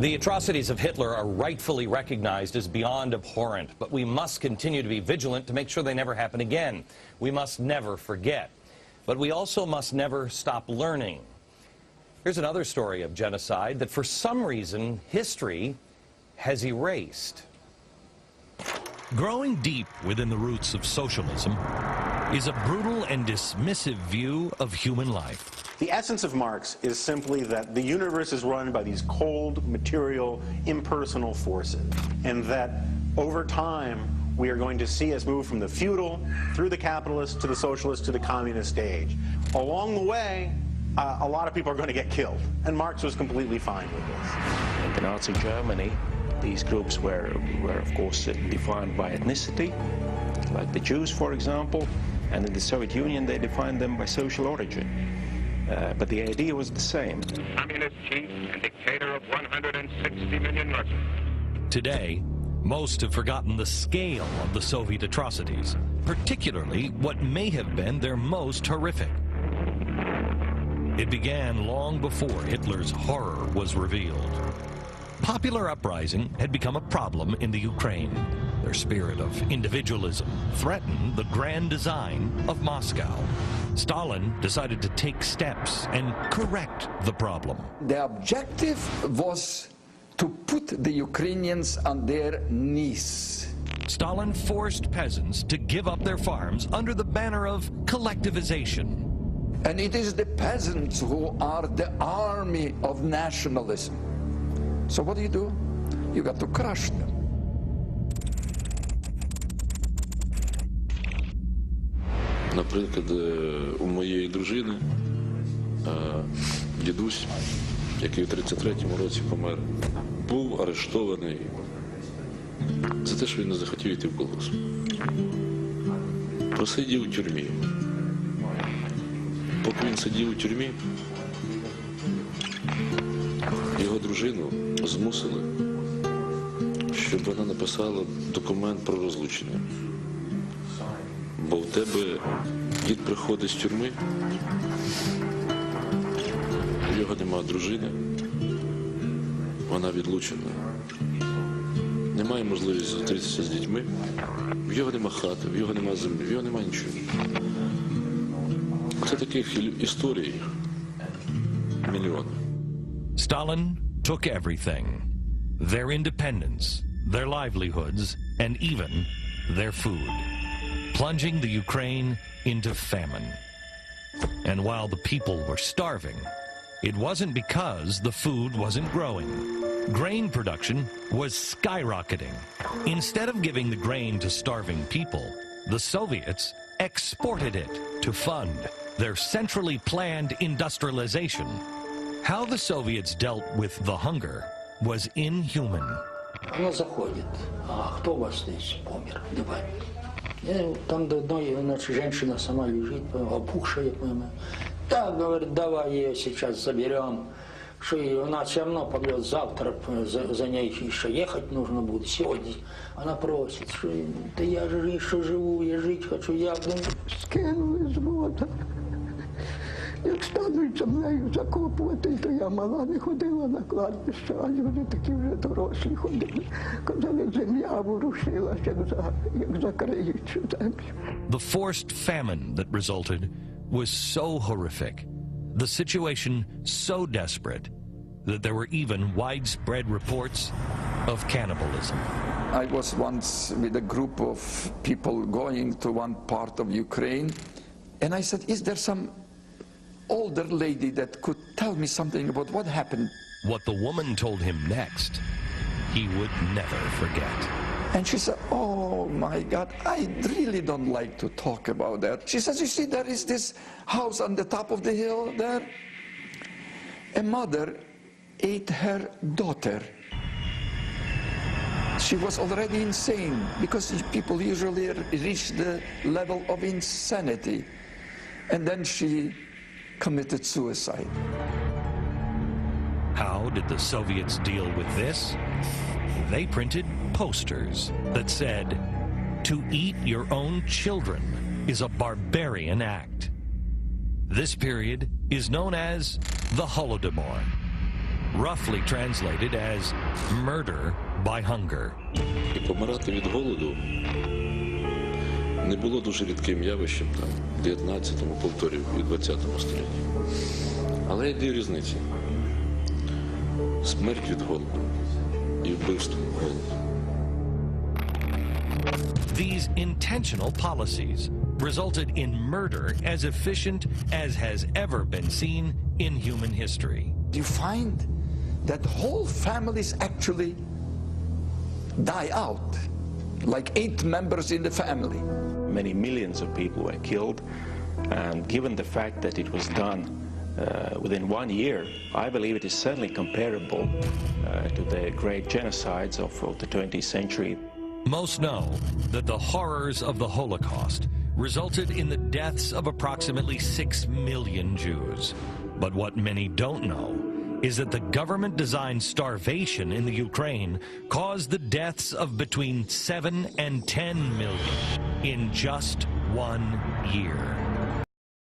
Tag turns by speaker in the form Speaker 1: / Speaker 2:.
Speaker 1: The atrocities of Hitler are rightfully recognized as beyond abhorrent, but we must continue to be vigilant to make sure they never happen again. We must never forget. But we also must never stop learning. Here's another story of genocide that for some reason history has erased.
Speaker 2: Growing deep within the roots of socialism is a brutal and dismissive view of human life.
Speaker 3: The essence of Marx is simply that the universe is run by these cold, material, impersonal forces, and that over time we are going to see us move from the feudal, through the capitalist, to the socialist, to the communist stage. Along the way, a lot of people are going to get killed, and Marx was completely fine with this.
Speaker 4: In Nazi Germany, these groups were of course defined by ethnicity, like the Jews, for example, and in the Soviet Union they defined them by social origin. But the idea was the same.
Speaker 5: Communist chief and dictator of 160 million Russians.
Speaker 2: Today, most have forgotten the scale of the Soviet atrocities, particularly what may have been their most horrific. It began long before Hitler's horror was revealed. Popular uprising had become a problem in the Ukraine. Their spirit of individualism threatened the grand design of Moscow. Stalin decided to take steps and correct the problem.
Speaker 6: The objective was to put the Ukrainians on their knees.
Speaker 2: Stalin forced peasants to give up their farms under the banner of collectivization.
Speaker 6: And it is the peasants who are the army of nationalism. So what do? You got to crush them.
Speaker 7: Наприклад, у моєї дружини дідусь, який у 33-му році помер, був арештований за те, що він не захотів йти в колгосп. Просидів у тюрмі. Поки він сидів у тюрмі, його дружину змусили, щоб вона написала документ про розлучення. Бо в тебе дід приходить з тюрми, у його нема дружини, вона відлучена. Немає можливості зустрітися з дітьми, в його нема хати, в його нема землі, в його нема нічого. Це таких історій мільйони.
Speaker 2: Stalin took everything, their independence, their livelihoods, and even their food, plunging the Ukraine into famine. And while the people were starving, it wasn't because the food wasn't growing. Grain production was skyrocketing. Instead of giving the grain to starving people, the Soviets exported it to fund their centrally planned industrialization. How the Soviets dealt with the hunger was inhuman.
Speaker 8: Она заходит. А кто у вас здесь помер? Давай. Там до одной, значит, женщина сама лежит, опухшая, понимаю. Да, говорит, давай ее сейчас заберем. Что она все равно помрет завтра, за ней еще ехать нужно будет сегодня. Она просит, что да я же еще живу, я жить хочу, я...
Speaker 9: Скинули з вода. Як стануть за мною закопувати, то я мала не ходила на кладбище, а люди такі вже дорослі ходили. Казали, земля ворушилася, як закриють цю землю.
Speaker 2: The forced famine that resulted was so horrific, the situation so desperate, that there were even widespread reports of cannibalism.
Speaker 6: I was once with a group of people going to one part of Ukraine, and I said, is there some older lady that could tell me something about what happened?
Speaker 2: What the woman told him next, he would never forget.
Speaker 6: And she said, oh my God, I really don't like to talk about that. She says, you see, there is this house on the top of the hill there. A mother ate her daughter. She was already insane, because people usually reach the level of insanity. And then she committed suicide.
Speaker 2: How did the Soviets deal with this? They printed posters that said, "To eat your own children is a barbarian act." This period is known as the Holodomor. roughly translated as murder by hunger.
Speaker 7: І помирати від голоду не було дуже рідким явищем там, в 19-му, повторюю, і 20-му столітті. Але є дві різниці. Смерть від голоду і вбивство голоду.
Speaker 2: These intentional policies resulted in murder as efficient as has ever been seen in human history.
Speaker 6: You find that whole families actually die out, like 8 members in the family.
Speaker 4: Many millions of people were killed, and given the fact that it was done within 1 year, I believe it is certainly comparable to the great genocides of the 20th century.
Speaker 2: Most know that the horrors of the Holocaust resulted in the deaths of approximately 6 million Jews. But what many don't know is that the government-designed starvation in the Ukraine caused the deaths of between 7 and 10 million in just 1 year.